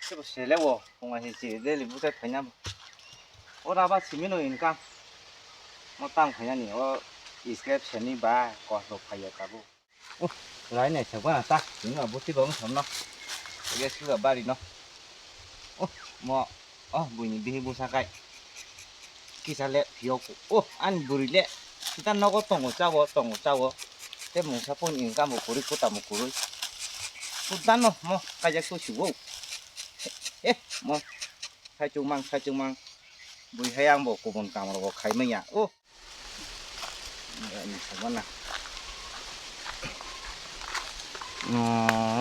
这不写了我，我是写这里不在朋友，我那把前面的人干，我当朋友你我，escape 前面吧，搞到朋友干不？哦，来呢，小官大，你那不去帮什么？这个是个巴黎喏，哦，么，哦，不你别不啥该，kita lihat video oh an burile kita nogo tongo cawo te musa pun ingka mo kuri kuta mo kuri kuta no mo kajak tu siwo mo khai chung mang bui hayang bo kubon kamar bo khai maya oh ini sama na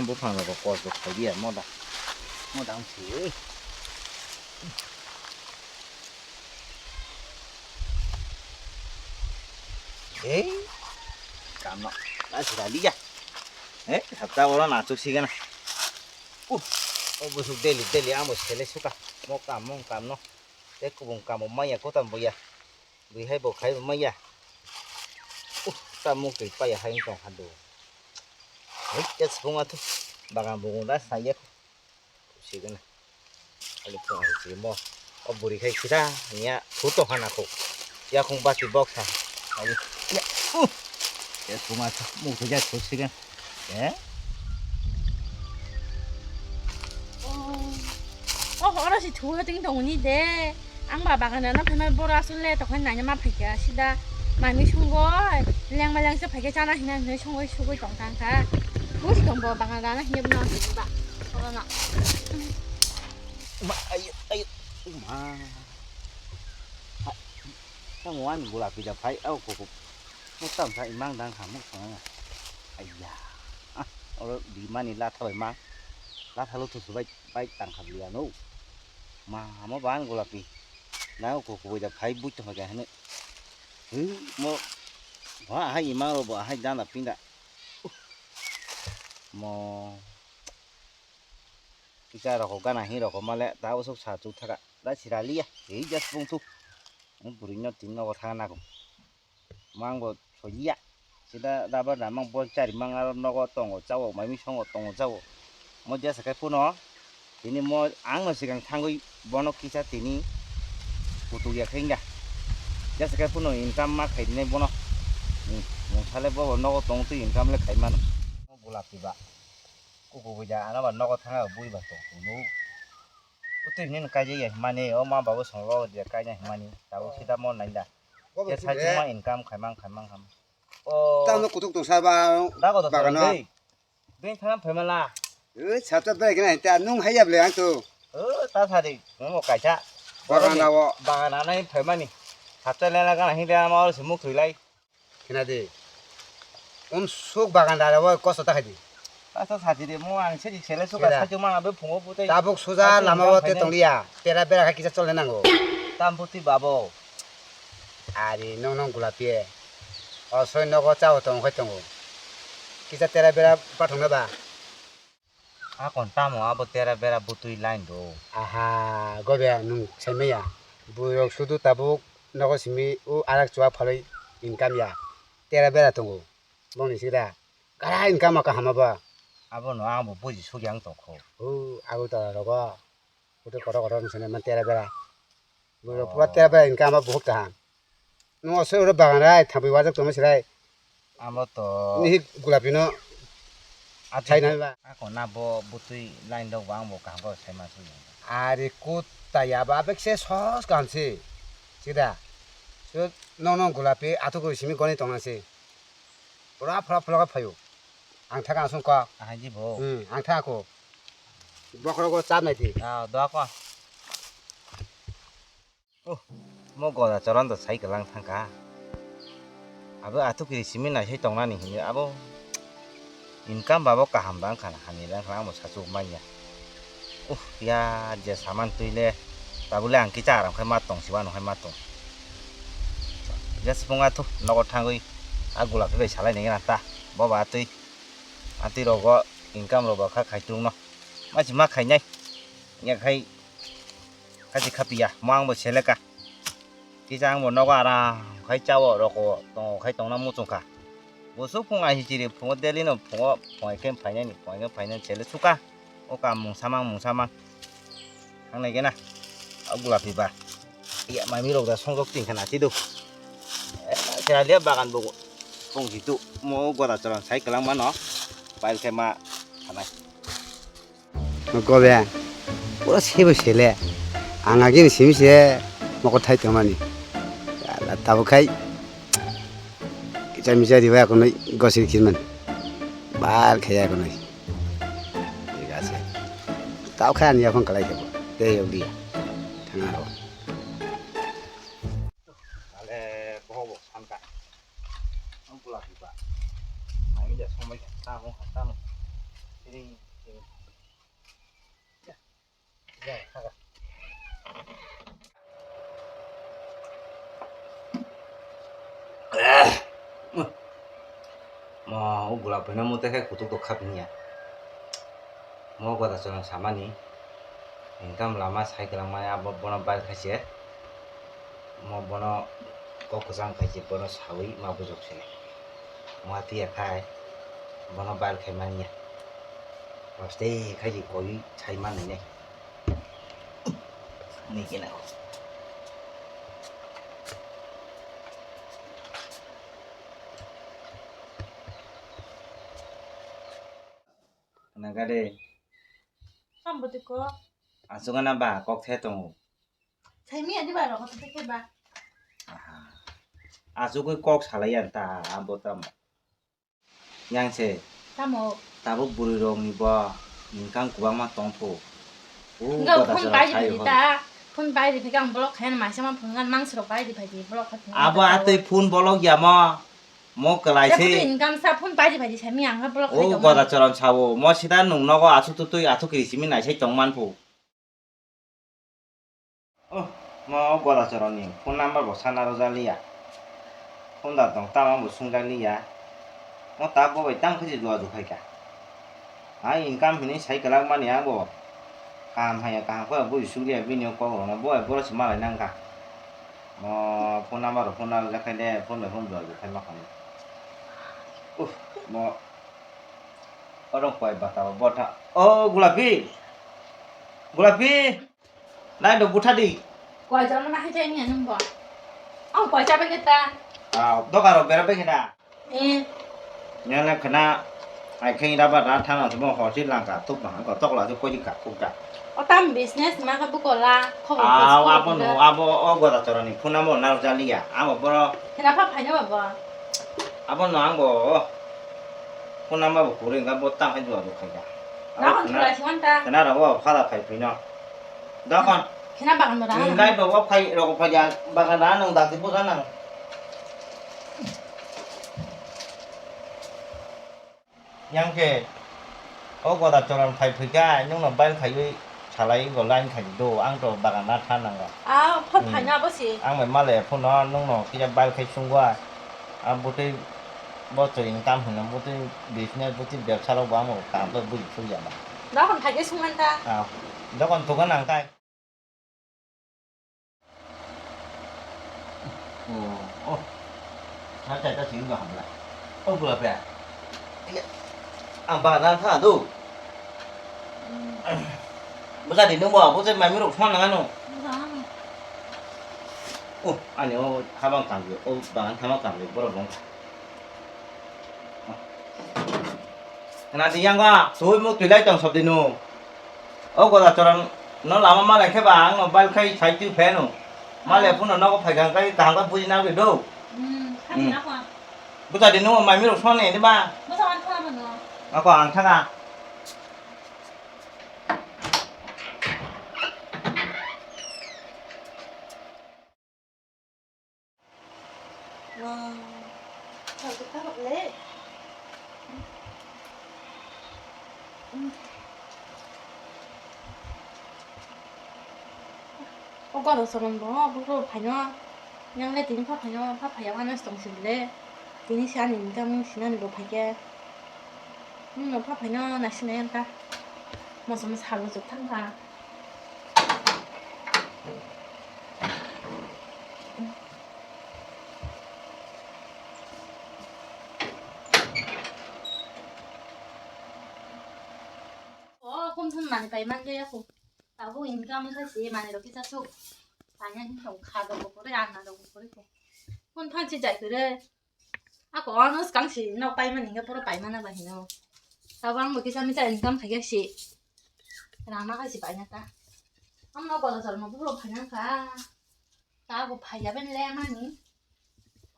bu phang bo ko bo khai dia mo dang chi cảm nó đã chỉ là lý à đấy thật ra nó là chút xí cái này bữa sụp daily ăn một cái lấy suka mong cảm nó thế cũng vùng cảm một mấy à có tầm bây giờ vì hay bộ khai một mấy à ta mua cái bay à hay còn hạt đồ đấy chết không ăn thôi bằng vùng đã sai nhất xí cái này anh cũng chỉ mua bữa khai kita nhá thủ tục hàng nào cũng ya không bắt được bóc sao anh ya semua mau kerja terus kan ya 어르신 좋아하던 동인데 앙바바가 나나 배만 보라 술래 더 간나냐 마 배가 시다 많이 총거 량말량서 배게잖아 그냥 내 총거 쉬고 정상가 무슨 동보 바가 나나 힘 나서 봐 어나 ayo ma tao ngoan bù lạc bây giờ phải áo cục nó tầm phải mang đang hàm một thằng à ai da ở đi mang la thôi mang la thay lúc thứ bay tặng hạt liền nô mà bán bù lạc đi nào cục bây giờ phải bút cho cái này mà hóa hay mang rồi bỏ hay đang là pin đã mà kita rokok kan akhir rokok malah tahu sok satu thak dah sirali ya just bung tu burinya tim no thang na ko mang bo soya sida dapat na mang bon cari mang alam no ko tongo cawo mai mi songo tongo cawo mo ja sakai puno ini mo ang no sigang thangoi bono kisa tini putu ya khinga ja sakai puno income ma khai ne bono mo thale bo no ko tong tu income le khai mano mo bulap ti ba cô bây giờ nó vẫn nó có thằng ở vui và tổ phụ nữ, có tự nhiên cái gì vậy mà nè ông mà bảo sống lo thì cái này mà nè, tao khi ta món này đã, cái sai chúng mà income khai mang ham, tao nó cũng tục sai ba đã có bà được nó rồi, bên thằng phải mà la, sao tao bây cái này ta nung hay dập liền tu ta thay đi, nó một cái cha, bà này phải mà nè, thật ra là cái này hiện tại mà sử dụng thủy lấy, cái này đi, suốt bà cái nào có sao ta hay đi ta thay đi mua ăn sẽ lấy số cái sai chúng mà bên phùng ở bút đây, ta bốc số ra làm mà tết tông đi à, tera bera cái kia cho lên nào tam bút đi bà bò, đi nông gulapi, soi nó có cháu tông hay tông kia tera bera bắt thằng đó bà còn tam mà bút tera bera bút tùy line đồ, có vẻ nung xem mấy à, bữa số tu ta bốc nó có xem mấy arak chua phải income ya, tera bera tông bông này xí ra, cái income mà cả hàm ba nó ăn một bữa số giang tổ khổ. Aku tahu rogo, udah kotor misalnya mentera bera, buru buat tera bera income apa bukan tahan, nunggu saya udah bangun rai, tapi wajib cuma sirai, to ini gulapi no, China ba, còn nabo butui line đâu vang một càng có xem mà thôi. ari kuta ya ba, abek saya sos kan sih, sida, so nong gulapi, atau gue sini kau ni tongan sih, pura cái payu. Ang thang ang sungka, Hai ji bo. ang thang aku, bakal aku cam nanti. Doa qua. Mo gọi là cho nó được thấy cái lăng thang cả. Abo atu kiri simi na thấy tông na ni hình abo. Income babo cả hàm bang khana hani lang lang một sát chục mai ya. Ya giờ saman tui le. Tabu le ang kita ram khai mat tong siwan khai mat tong. Ya sepunga tu nó có thang goi. Agula cái salai ni kan ta. Bo ba tui. Ati rogo income rogo khác khai trung nó. Mà chỉ mắc khai nhai. Nhà khai cái gì khắp bia mang một xe lệ cả. Cái trang một nó qua ra khai cháu rồi có tông khai tông nó mua chung cả. Bố số phong ai chỉ để phong ở đây nó phong cái phải nhảy phong cái phải nhảy xe lệ suka. Ô cả mùng sa mang 상내게나 아굴라피바 이게 마미로다 송속진 하나지도 제가 바간 보고 봉지도 뭐 거다처럼 사이클랑만 너 빨개마 하나 거배 뭐라 세부 세래 안 하긴 심세 먹고 타이 때만이 나 타보카이 잠시자리 왜 그러나 것을 길면 말 개야 그러나 이가세 타오카이 아니야 건 갈아야 돼 내 여기야 장하로 알레 보고 삼가 아굴라피바 마미자 송매 따고 따노 이리 야 하가 뭐 gula pena mute kai kutuk to khapnya mo gada chon samani income lama cycle lama abo bono bal khaise mo bono ko kusang khaise bono sawi ma bujok sine mo ati khai bono bal khai mania roste khai koi chai man ne ni kina nagade Không bật được cô. asungana ba kok the tong Thấy mi đi bà rồi có thể cái bà. asugui kok salayan ta abotam nyangse Ta mò. tabu buri rong ni ba ningkang kubang ma tongpo Enggak phun bay thì phải ta. Phun bay thì phải càng block hay mà xem mà phun ngăn mang sửa bay thì phải gì block hết. abo atoi phun bolok ya ma mo kalai Thế se income sa phun bay thì phải gì xem mi ăn cái block hay o không. goda choron chawo mo sida nung nogo asu tutui atu kirisimin nai sei tongman pu mo goda choron ni phone number bo sana rojalia phone da tong ta mo sungjalia mo ta bo bai tang khiji lo du khai ka ai income hini sai kalak mani a bo kam hai ka ko bo su lia video ko na bo bo sima lai nang ka mo phone number ja khai le phone do du khai ma kan mo orang koi bata bota oh gulapi nai do buta di Quay cho nó hay chơi nhỉ không bỏ. Ông quay cho bên người ta. do karo bera be kena Ê. nyana kena ai khen da ba da thang na mo ho chi lang ka tup ma ko tok la ko ji ka ku ka Ở tam business mà cái bút là không abo no abo o go da torani phuna mo na jalia abo boro Thế nào phải nhớ bà. abo no ango phuna ma bo kure ga bo tang hai do khai ka Đó còn chưa là chúng ta. kena ra bo pha da khai pi no đó con Thế nào bạn mà đó. Ngai do wa khai ro ko pha ja ba ka da nang da ti bu nang yang ke o go da choran phai phi ka nhung na ban khai salai go lain khai do ang to bagan na than nang À, phải nhớ bác sĩ. ang mai ma le phun no nung no ki ja ban khai sung wa a bu te bo to income hu na bu te business bu te ব্যবসা ro ba mo ka to bu su ya ba Đó còn phải cái xung anh ta. đó còn tu ka nang kai ô nó chạy ta xíu nhỏ lại ô vừa về bà đang thả đâu bây giờ thì nó bỏ bây giờ mày mới đổ khoan là ăn không ô anh nhớ hai bằng cảm giác ô bà ăn hai bằng cảm giác bắt đầu bóng cái này thì yang qua số một tuổi lấy chồng sập đi nô ô có là cho nó làm mà lại cái bà nó bay khay chạy chữ phê nô mà lại phun nó có phải cái càng cái bùi nào được đâu Khác gì nào à? bây giờ thì nó mày mới đổ khoan này đấy ba Bữa sau ăn khoa mà nữa. nó còn ăn khác à Wow. Thôi tôi khá hợp lệ. 오빠 너 저런 거 그거 반영 그냥 내 니는 파 반영하는 정신래 니는 시간 인감 시간을 높게 파 반영 나시네 한다 뭐 좀 사로 좋단가 곰손 많이 빨리 만져야고 나보고 인감을 사지 만약 이렇게 사서 반년 좀 가도 그래 안 나도 그래 혼 판치 잘 그래 아고 어느 강시 너 빠이면 인가 보러 빠이만 하봐 해노 나방 뭐 기사미 자 인감 가격시 라마가시 빠이냐다 엄마 거도 저런 보러 파냐가 나하고 파야벤 레마니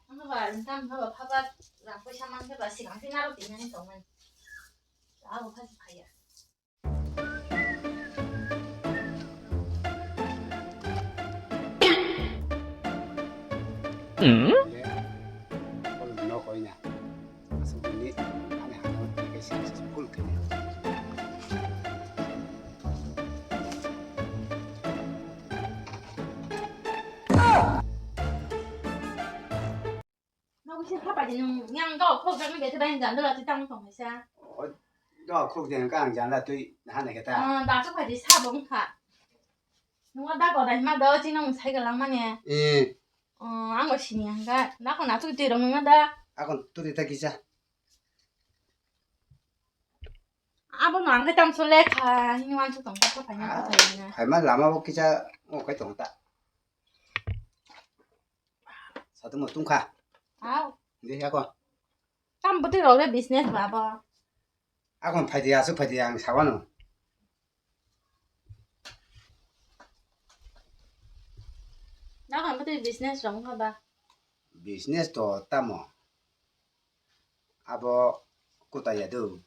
엄마 봐 인감 봐봐 파봐 라고 샤만 해봐 시간 생나로 되냐니 정말 나하고 파지 파야 볼 넣어거이냐. 그래서 우리 안에 하나 되게 신기해서 볼 거냐. nó cũng xin pháp bài nhưng ngang có không cái cái thứ bên dàn đó là trong phòng phải sao 너 그렇게 되는 거 아니잖아. 또 하나 겠다. đã sức phải đi xa bóng hả nó đã có đấy mà đỡ chứ nó không thấy cái lắm mà nè 예. ăn có xin nhang cái nó còn nãy tôi tiền đồng nó đã 아건 또 됐다 기자. bố nói cái trong số lệ khá nhưng mà chú tổng có phải nhang có thấy nè 할말 남아보 기자. 거의 동다. 사도 뭐 뚱카. 근데 아건 trong bữa rồi cái business mà bò 아건 파디야 파디야 사와노. nó còn bữa business giống hả bà 비즈니스도 따모. 아버 꾸다야도.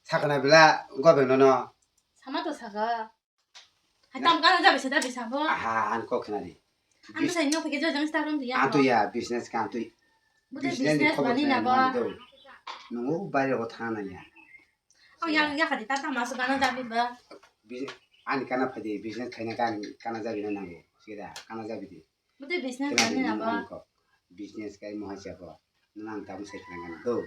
사거나 빌라 거베노노. sao tôi sao hay trong cái nó ra bị sao bố 아하 안 꼭하나리. anh có thấy nó phải cái cho chẳng sao không thì 안 또야 비즈니스 간 또. bữa business mà đi nào bò 너무 발려고 타나냐. ya phải ta tham số cái nó ra bị bơ 아니 까나 파디 비즈니스 카이나 까나 잡이는 나고. 시다 까나 잡이디. bữa business mà đi nào bò 비즈니스 카이 뭐 하자고. 너랑 담 세트랑 도.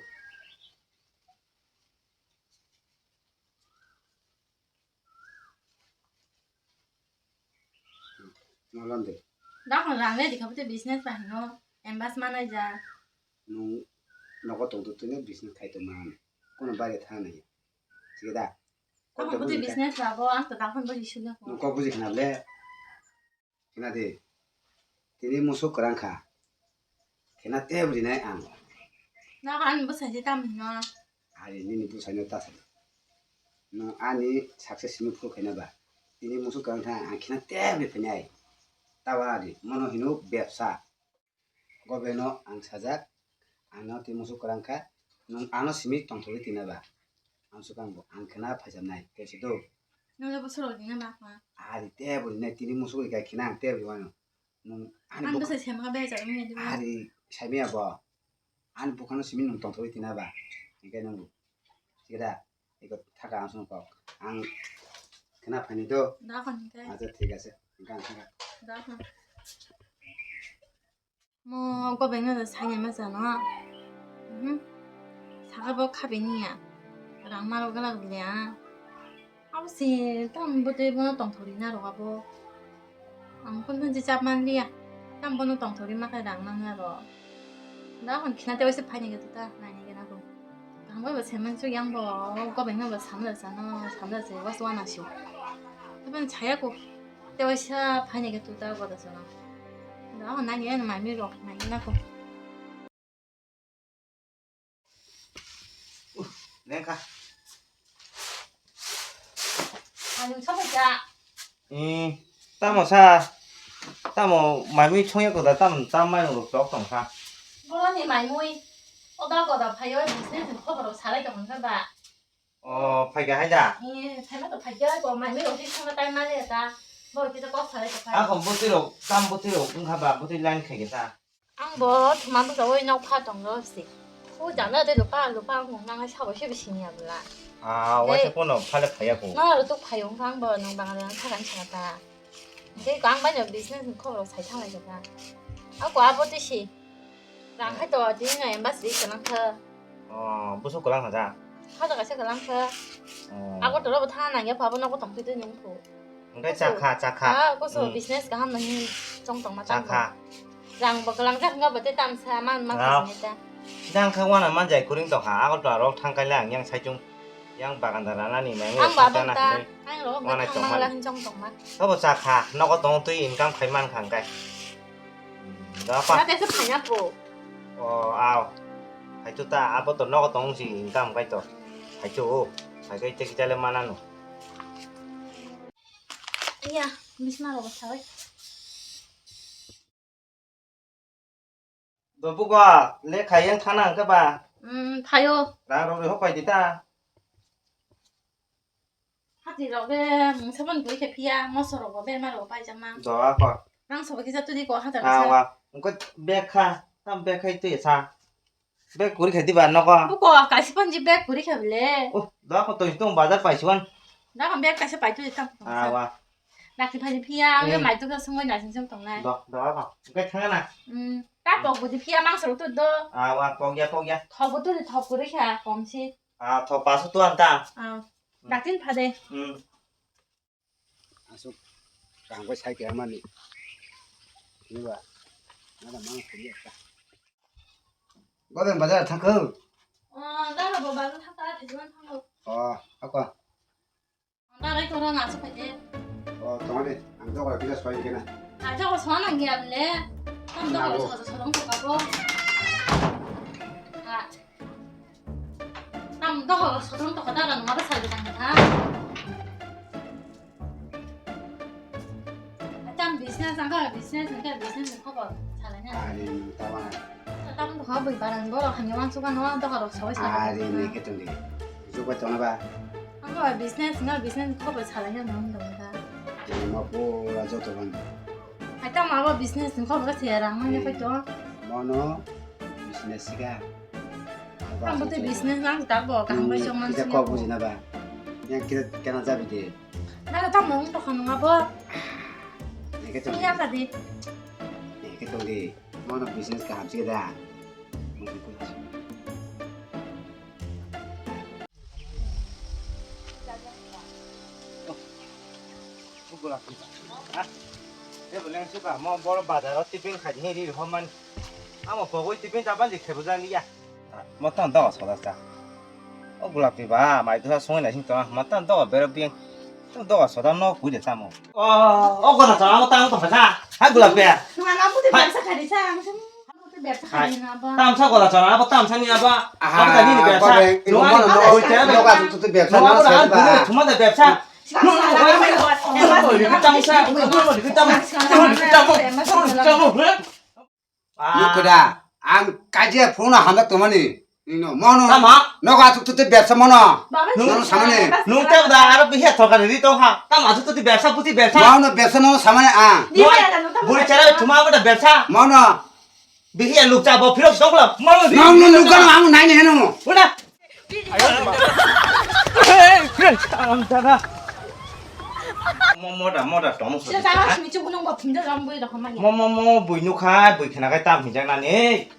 몰란데. đó còn làm đấy thì không có business phải nó em bắt manager 너 너가 돈도 뜨네 비즈니스 카이도 만. 코는 발에 타나야. 시다. đó còn có business là bố ăn từ đó không có gì suy 너 거부지 그날래. 그나데. 티니 무소 그랑카. 그나 때부리네 안. nó có ăn bữa sáng chỉ tâm nó 아니 니니 부산에 따서. 너 아니 सक्세스미 프로 그나봐. 티니 무소 그랑카 안 키나 때부리 그냐이. 따와리 모노히노 웹사. 거베노 안 사작. 안어 티 무소 그랑카. 너 안어 시미 통토리 티나봐. 안 수강고 안 그나 파잖나이. 그래도 nó là bữa sửa thì nó bạc mà 아리 때부리네 티니 무소 그러니까 키나 때부리 와노. 너 아니 ăn bữa sáng xem cái bé chạy mình đi 아리 샤미야 봐. 안 북한은 시민 농통 토리 티나 봐. 이게는 지다 이거 타가 안 손고 안 그나 파니도 đó còn cái 아주 되겠어. 그러니까 타가 đó còn 뭐 có bệnh là sai nhà mà sao nó sao cái bữa cabin이야 rằng mà cái là gì à áo xì tao bữa tới bữa tổng thầu đi nào rồi bố ăn con thân chỉ chắp man đi à tao bữa tổng thầu đi mà cái rằng mà rồi đó còn khi nào tôi sẽ phải những cái đó này những cái nào cũng 안 그래도 쟤만 쪽 양보 오빠 맨날 뭐 잠들었잖아 잠들었지 와서 하나 쉬고 이번엔 자야고 때와시아 반에게 또 따거든요 난 얘는 말미로 많이 나고 내가 아니 쳐보자 따모 사 따모 말미 총역보다 땀 많이 먹고 없던 사 뭐라니 말모이 어다거다 파이어 비즈니스 커버로 잘하게 뭔가 봐 파이게 하자 예, 잘못도 파이어고 말미로 어디 참가 딸 말이다 뭐 이제 꼭 잘하게 아 파이어 그럼 땀 못들어 응가봐 못들 란 캐겠다 뭐 그만 또 왜 나고 파던 거지 후자나 들 루파 공강을 샤워 싶으시냐 몰라 아 와서 번호 팔레 파야고 나를 또 파용상 뭐 농방을 타간 차다 이제 광반여 비즈니스 커버로 잘 참아야겠다 아고 아버지시 rằng hết rồi tí ngày em bác sĩ cần ăn thơ 무슨 거랑 하자 hết rồi sẽ cần ăn thơ à có tụi nó than này nhớ phải nó có tổng tư tư những thủ cái 자카 có số business cả năm này trong tổng mà tăng 자카 rằng bậc làm chắc ngó bậc tới tam sa man man gì ta 시장 카와나 만자이 구링도 하 아고도 알아 탕칼량 양 사중 양 바간다라니 맹 ăn bà bông ta ăn rồi Ngon này, cái chồng thằng ăn. là hình trong tổng mà เขาบอกสาขาเนาะก็ต้องตุ้ยอินกัมไขมันขังไก่แล้วป่ะ nó để cái phải nhá bộ อ๋ออ้าวไข่จุตาอาบตัวนอกก็ต้องสิอินกัมไก่ตัวไข่จูไข่ไก่เจ๊กเจริญมานั่นหนู ya bisa nào rồi sao ấy โดนพวกว่าเล็กไข่ยังทานังก็ป่ะ 봐요 ร้านเราเลยเขาไปติดตา 하지 러게 세번 그렇게 피야 멋서로 뭐 배마로 빠지마 ดอกก่อน 랑서 기사 뚜디고 อ้าว 하더라 ว่ะมันก็แบกค่ะตั้มแบกไข่ตุ้ยซาแบกกุยไข่ที่บ้านเนาะก็ 뭐고 가시펀지 백 그렇게 할래 โอ้ดอกก็ตุ้ยต้องบาดไปชวน 나가 백 가시 빠이뚜디 딱 อ้าวว่ะ 나기파지 피야 왜 말뚝가 성원이 나신성 동네 ดอกก่อนก็ทั้งนั้นน่ะ 따보 부디 피야 망서로 뚜도 อ้าวว่ะปอกยาปอกยา 더고 뚜디 더 그렇게 범시 อ้าวทอปลาสุดตัวอันตา 낙진 파대 อาสุกลางไปใช้แกมันนี่นี่ว่าน่าจะมั่งผมเนี่ยก็เป็นภาษาทั้งคืน 나가 뭐 말로 타다 되지만 타고 อ๋อเอาก่อน 나가 결혼하서 파대 อ๋อตรงนี้อันนี้ก็พี่จะช่วยกันนะ 아 저거 전화한 게 할래 땀도 가서 저런거 가고 아 땀도 가서 저런거 가다가 누가 살게 당다 땀 비즈니스 안 가, 비즈니스 커버 잘하냐? อันนี้ตะวัน 땀도 가고 이바라는 거로 한 영환 수가 너한테 가로 저거 อันนี้ 잘하냐? ก็ตรงนี้จุกไปตรงนั้นป่ะ 한거 비즈니스 커버 잘하냐 너는 동다. มาพูดเราจะตรงนั้น 땀 마버 비즈니스 커버가 제일랑 하냐 phải 또. มอโนบิสเนสก็ 땀부터 비즈니스 랑 따고 한 번씩 만 จะก็พูดนะป่ะยังคิดกันนะจ๊ะพี่ดี 내가 땀 먹는 거 하는 거 봐. นี่ก็ตรงนี้ 그냥 가디. นี่ก็ตรงนี้มอโนบิสเนสก็หาสิ่งได้มันก็พูด พวกเราอ่ะเดี๋ยวเรื่องสุกอะมองบอลบาดเราติดเป็นขัดให้ดีเพราะมันเอามาพอไว้ติดเป็นจับบ้านจะเข็บจานนี้อ่ะมาตั้งดอกสอดจ้ะโอ้บุหรี่บ้าหมายถึงว่าส่งไหนชิ้นตัวมาตั้งดอกเบอร์เบียงตั้งดอกสอดนอกคุยเดี๋ยวซ้ำมั้งอ๋อก็ถ้าจะเอาตั้งต้องภาษาให้บุหรี่เบีย 그만 아무도 맵사 가리자. 아무도 맵사 가리나 봐. ตั้งเท่ากับเราจะเอาตั้งชั้นนี้นะป่ะเอาแต่นี่แบบซ่าน้องอันนี้โอ้ยเจ๊แบบ 너가 또แบบ น้องอันนี้ 봐. ถุงมันแต่แบบซ่าน้องอันนี้ก็ตั้งซ่าน้องอันนี้ก็ตั้ง누구다 안 까지야 보나 한다 또만이 이노 뭐노 까마? 너가 또 뵙사 뭐노 너는 사만해 농 때보다 알아 비해 더 가는 리 동하 땀 아주 또 맵사 부티 맵사 뭐노 뵙사 너 사만해 아 우리 자라 주마보다 맵사 뭐노 비해 룩자 뭐 필요 없어 그럼 뭐는 너는 누가 아무 나이 해노 뭐나 그래 참다가 뭐다 너무 진짜 나가시면 조금 거 분들 안 보이다 가만히. 뭐뭐 부이누카 부이키나가 땀 비장나니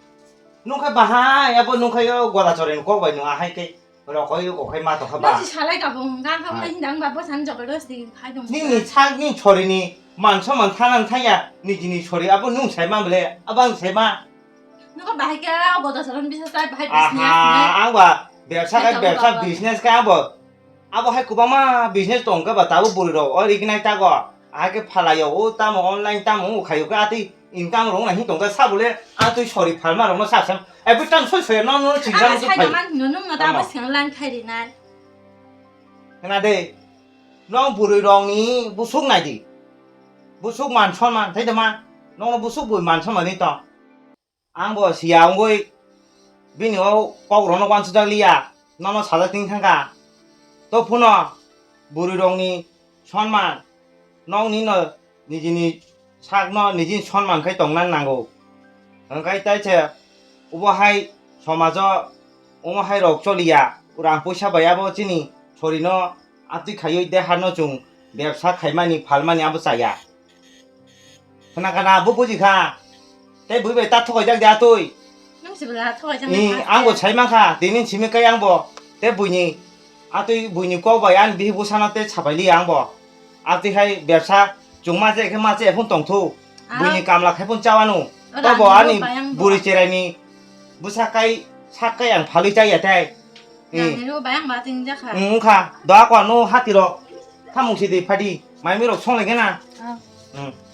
누카 바하 야보 누카요 고라 저래 거 봐, 누가 할게 그러 거기 거기 마도 가 봐. 너지 잘하니까 뭔가 하고 인당 바보 산적을 넣었을 때 가도. 니니 차니 저리니 만천만 타는 타야 니지니 저리 아버 누 잘만 그래 아방 잘만 누가 말게 하고도 저런 비슷한 할 비슷해. 아하 아와 ବ୍ୟବ사가 ବ୍ୟବ사 비즈니스가 아버 아버 할 거봐마 비즈니스 동가 봐 따고 부르러 어리기나 따고 아게 팔아요 오 따모 온라인 따모 가요 그 아들 인강으로 나 힘동가 사불래 아들 저리 팔마로 뭐 사삼 에브짱 소소해 너는 아마 진짜로 또 팔. 살만 너는 뭐 나무 생란 칼이나. Thế đây, nó bùi rong ní bút xúc này gì, bút xúc màn son màn thấy không mà, nó bút xúc bùi màn son màn đi to, anh bảo xì ông coi, bên nhau bao rồi nó quan sát lia, nó sao tính thằng cả, tôi phun nó bùi rong ní son màn, nó ní nó ní gì ní sắc nó ní gì son màn cái tổng năng năng hồ, cái tay chơi, ubo hay, samajo, ubo hay rọc cho lia, orang puasa bayar bao nhiêu ni 저리너 앞뒤 가요 때 하노 중 맵사 갈만이 발만이 아부 싸야 그나가나 뭐 보지 가내 무배 따토가 이장 내 또이 집을 터가 이 안고 잘만 가 내는 지면까 양보 내 부인이 아또이 부인이 꼬봐 안 비부 사나 때 차발리 양보 앞뒤 하이 맵사 중마제 그 마제 폰 동투 부인이 감락 해본 짜와노 또뭐 아니 무리 제라니 무사까이 사까이 안 발리 짜야 돼 네, 이거 마양 맞은 자 가. ค่ะดอกว่าโน่ฮัตติโร 타몽시디 파디 마이미로 총래게나 아 응